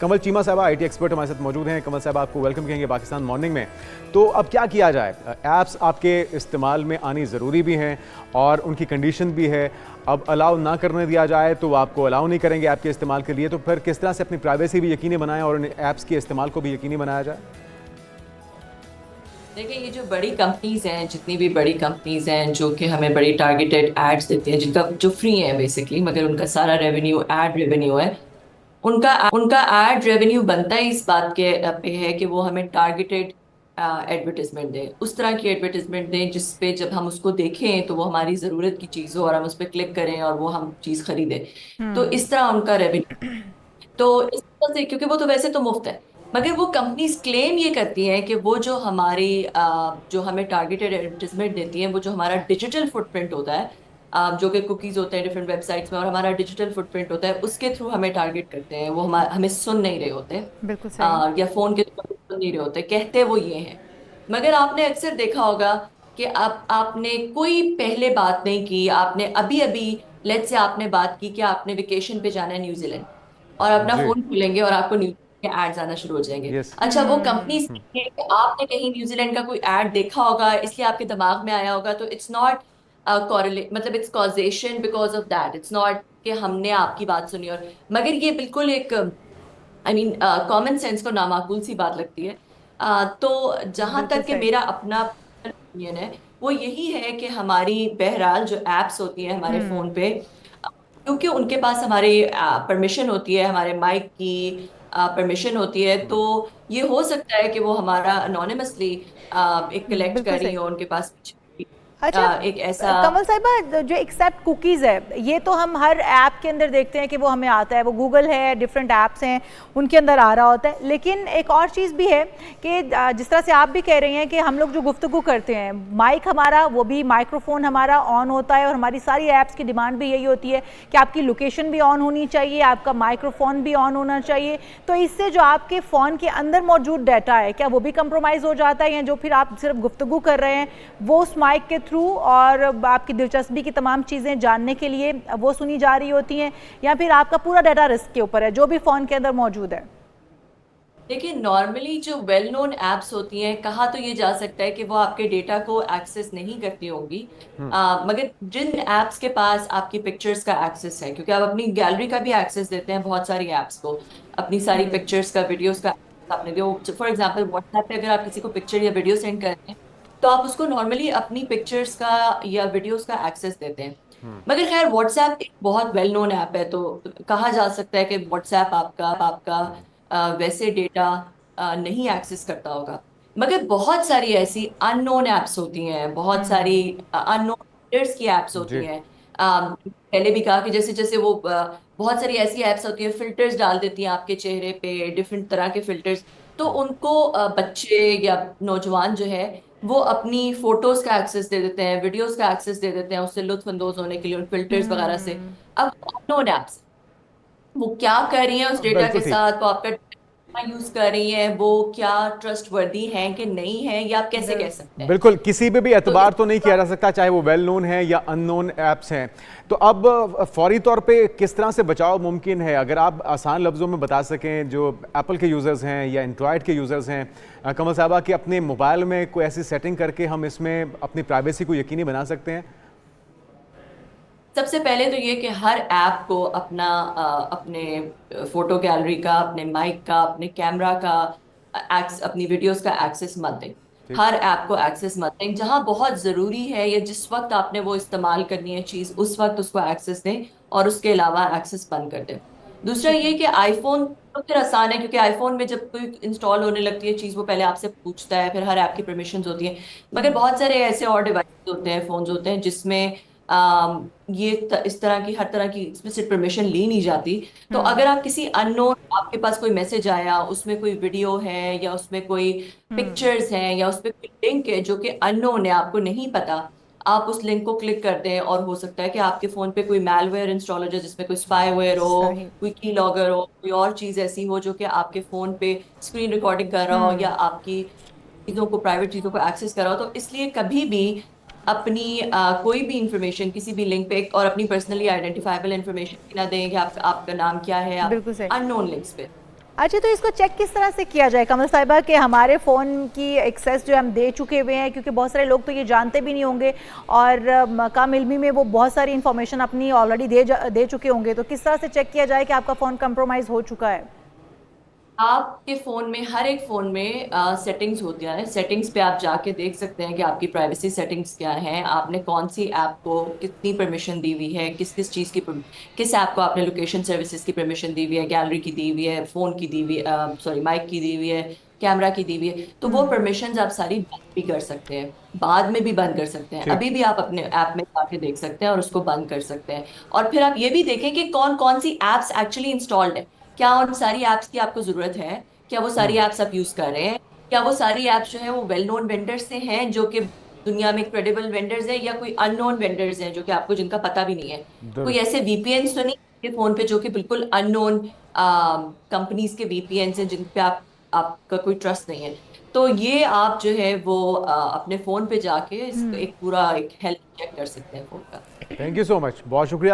कमल चीमा साहब IT expert हमारे साथ मौजूद हैं। कमल साहब, आपको वेलकम कहेंगे पाकिस्तान मॉर्निंग में। तो अब क्या किया जाए? ऐप्स आपके इस्तेमाल में आनी ज़रूरी भी हैं और उनकी कंडीशन भी है। अब अलाउ ना करने दिया जाए तो आपको अलाउ नहीं करेंगे ऐप के इस्तेमाल के लिए, तो फिर किस तरह से अपनी प्राइवेसी भी यकीनी बनाएं और इन ऐप्स के इस्तेमाल को भी यकीनी बनाया जाए? देखिए, ये जो बड़ी कंपनीज हैं, जितनी भी बड़ी कंपनीज हैं जो कि हमें बड़ी टारगेटेड एड्स देती हैं, जिनका जो फ्री है बेसिकली, मगर उनका सारा रेवेन्यू एड रेवेन्यू है। उनका उनका एड रेवेन्यू बनता है इस बात के पे है कि वो हमें टारगेटेड एडवर्टीजमेंट दें, उस तरह की एडवर्टीजमेंट दें जिस पे जब हम उसको देखें तो वो हमारी ज़रूरत की चीज़ हो और हम उस पर क्लिक करें और वो हम चीज़ खरीदें। तो इस तरह उनका रेवेन्यू, तो इस तरह से, क्योंकि वो तो वैसे तो मुफ्त है, मगर वो कंपनीज क्लेम ये करती हैं कि वो जो हमारी जो हमें टारगेटेड एडवर्टीजमेंट देती हैं, वो जो हमारा डिजिटल फुटप्रिंट होता है, जो कि कुकीज होते हैं डिफरेंट वेबसाइट्स में, और हमारा डिजिटल फुटप्रिंट होता है, उसके थ्रू हमें टारगेट करते हैं। वो हमें सुन नहीं रहे होते, बिल्कुल सही। या फोन के थ्रू सुन नहीं रहे होते, कहते वो ये हैं। मगर आपने अक्सर देखा होगा कि आपने कोई पहले बात नहीं की, आपने अभी अभी, लेट्स से आपने बात की कि आपने वेकेशन पे जाना है न्यूजीलैंड, और अपना जी। फोन खोलेंगे और आपको न्यूजीलैंड के एड्स आना शुरू हो जाएंगे। यस। अच्छा, वो कंपनी कि आपने कहीं न्यूजीलैंड का कोई एड देखा होगा, इसलिए आपके दिमाग में आया होगा, तो इट्स नॉट कॉरेलेट, मतलब it's causation because of that, it's not कि हमने आपकी बात सुनी। और मगर ये बिल्कुल एक, आई मीन, कॉमन सेंस को नामाकूल सी बात लगती है। तो जहां बिल्कुल तक कि सही। मेरा अपना ओपिनियन है, वो यही है कि हमारी बहरहाल जो एप्स होती हैं हमारे फोन पे, क्योंकि उनके पास हमारी परमिशन होती है, हमारे माइक की परमिशन होती है, तो ये हो सकता है कि वो हमारा अनोनिमसली एक कलेक्ट बिल्कुल कर रही सही। हो उनके पास अच्छा, एक ऐसा। कमल साहिबा, जो एक्सेप्ट कुकीज़ है, ये तो हम हर ऐप के अंदर देखते हैं कि वो हमें आता है, वो गूगल है, डिफरेंट ऐप्स हैं, उनके अंदर आ रहा होता है। लेकिन एक और चीज़ भी है कि जिस तरह से आप भी कह रही हैं कि हम लोग जो गुफ्तगू करते हैं, माइक हमारा, वो भी माइक्रोफोन हमारा ऑन होता है, और हमारी सारी ऐप्स की डिमांड भी यही होती है कि आपकी लोकेशन भी ऑन होनी चाहिए, आपका माइक्रोफोन भी ऑन होना चाहिए। तो इससे जो आपके फ़ोन के अंदर मौजूद डाटा है, क्या वो भी कंप्रोमाइज़ हो जाता है, या जो फिर आप सिर्फ गुफ्तगू कर रहे हैं वो उस माइक के थ्रू और आपकी दिलचस्पी की तमाम चीज़ें जानने के लिए वो सुनी जा रही होती हैं, या फिर आपका पूरा डाटा रिस्क के ऊपर है जो भी फ़ोन के अंदर मौजूद है? देखिए, नॉर्मली जो वेल नोन एप्स होती हैं, कहा तो ये जा सकता है कि वो आपके डेटा को एक्सेस नहीं करती होंगी, मगर जिन एप्स के पास आपकी पिक्चर्स का एक्सेस है, क्योंकि आप अपनी गैलरी का भी एक्सेस देते हैं बहुत सारी एप्स को, अपनी सारी पिक्चर्स का, वीडियोस का आपने दो। फॉर एग्जांपल व्हाट्सएप पे अगर आप किसी को पिक्चर या वीडियो सेंड करते हैं, तो आप उसको नॉर्मली अपनी पिक्चर्स का या वीडियोस का एक्सेस देते हैं। मगर खैर, व्हाट्सएप एक बहुत वेल नोन ऐप है, तो कहा जा सकता है कि व्हाट्सएप आपका आपका वैसे डेटा नहीं एक्सेस करता होगा। मगर बहुत सारी ऐसी अननोन एप्स होती हैं, बहुत सारी अननोन की एप्स होती जी। हैं। पहले भी कहा कि जैसे जैसे वो बहुत सारी ऐसी एप्स होती हैं, फिल्टर्स डाल देती हैं आपके चेहरे पे, डिफरेंट तरह के फिल्टर्स। तो उनको बच्चे या नौजवान जो है, वो अपनी फोटोज का एक्सेस दे देते हैं, वीडियोस का एक्सेस दे देते हैं, उससे लुत्फ अंदोज होने के लिए उन फिल्टर्स वगैरह से। अब अननोन एप्स वो क्या कर रही है उस डेटा बिल्कुल के ठीक। साथ, वो आपका यूज कर रही है, वो क्या ट्रस्ट वर्दी है कि नहीं है, या आप कैसे कह सकते हैं? बिल्कुल, किसी पे भी तो एतबार इस तो नहीं किया जा सकता, चाहे वो वेल नोन है या अननोन ऐप्स हैं। तो अब फौरी तौर पे किस तरह से बचाव मुमकिन है? अगर आप आसान लफ्ज़ों में बता सकें, जो एप्पल के यूज़र्स हैं या एंड्रॉयड के यूज़र्स हैं, कमल साहबा, कि अपने मोबाइल में कोई ऐसी सेटिंग करके हम इसमें अपनी प्राइवेसी को यकीनी बना सकते हैं? सबसे पहले तो ये कि हर ऐप को अपना अपने फोटो गैलरी का, अपने माइक का, अपने कैमरा का, अपनी वीडियोस का एक्सेस मत दें। ठीक। हर ऐप को एक्सेस मत दें। जहां बहुत जरूरी है या जिस वक्त आपने वो इस्तेमाल करनी है चीज, उस वक्त उसको एक्सेस दें, और उसके अलावा एक्सेस बंद कर दें। दूसरा ठीक ये है। कि आईफोन तो फिर आसान है, क्योंकि आईफोन में जब कोई इंस्टॉल होने लगती है चीज, वो पहले आपसे पूछता है, फिर हर ऐप की परमिशंस होती हैं। मगर बहुत सारे ऐसे और डिवाइस होते हैं, फोन्स होते हैं, जिसमें इस तरह की, हर तरह की एक्सप्लिसिट परमिशन ली नहीं जाती। तो अगर आप किसी अननोन, आपके पास कोई मैसेज आया, उसमें कोई वीडियो है या उसमें कोई पिक्चर्स हैं या उसमें कोई लिंक है जो कि अननोन है, आपको नहीं पता, आप उस लिंक को क्लिक कर दें, और हो सकता है कि आपके फोन पे कोई मैलवेयर इंस्टॉल हो जाए, जिसमें कोई स्पाईवेयर हो, सही। कोई की लॉगर हो, कोई और चीज ऐसी हो जो कि आपके फोन पे स्क्रीन रिकॉर्डिंग कर रहा हो, या आपकी चीजों को, प्राइवेट चीजों को एक्सेस करा हो। तो इसलिए कभी भी अपनी कोई भी इंफॉर्मेशन किसी भी लिंक पे, और अपनी पर्सनली आइडेंटिफाइबल इंफॉर्मेशन ना दें कि आपका नाम क्या है, आप बिल्कुल सही। अननोन लिंक्स पे। अच्छा, तो इसको चेक किस तरह से किया जाए कमल साहिबा कि हमारे फ़ोन की एक्सेस जो हम दे चुके हुए हैं, क्योंकि बहुत सारे लोग तो ये जानते भी नहीं होंगे और काम इल्मी में वो बहुत सारी इन्फॉर्मेशन अपनी ऑलरेडी दे चुके होंगे, तो किस तरह से चेक किया जाए कि आपका फ़ोन कंप्रोमाइज़ हो चुका है? आपके फोन में, हर एक फोन में सेटिंग्स होती है। सेटिंग्स पे आप जाके देख सकते हैं कि आपकी प्राइवेसी सेटिंग्स क्या हैं, आपने कौन सी ऐप को कितनी परमिशन दी हुई है, किस किस चीज़ की किस ऐप को आपने लोकेशन सर्विसेज की परमिशन दी हुई है, गैलरी की दी हुई है, फोन की दी हुई है, सॉरी माइक की दी हुई है, कैमरा की दी हुई है। तो वो परमिशंस आप सारी बंद भी कर सकते हैं, बाद में भी बंद कर सकते हैं, ठीक। अभी भी आप अपने ऐप में जाके देख सकते हैं और उसको बंद कर सकते हैं। और फिर आप ये भी देखें कि कौन कौन सी एप्स एक्चुअली इंस्टॉल्ड है, क्या उन सारी एप्स की आपको जरूरत है, क्या वो सारी एप्स आप यूज कर रहे हैं, क्या वो सारी एप्स जो है वो वेल नोन वेंडर्स से हैं जो कि दुनिया में क्रेडिबल वेंडर्स हैं, या कोई अननोन वेंडर्स हैं जो कि आपको जिनका पता भी नहीं है। कोई दुरुस्त। ऐसे वीपीएन तो नहीं के फोन पे जो कि बिल्कुल अननोन कंपनीज के वीपीएन हैं जिन पे आपका कोई ट्रस्ट नहीं है। तो ये आप जो है वो अपने फोन पे जाके एक पूरा एक हेल्थ चेक कर सकते हैं फोन का। थैंक यू सो मच, बहुत शुक्रिया।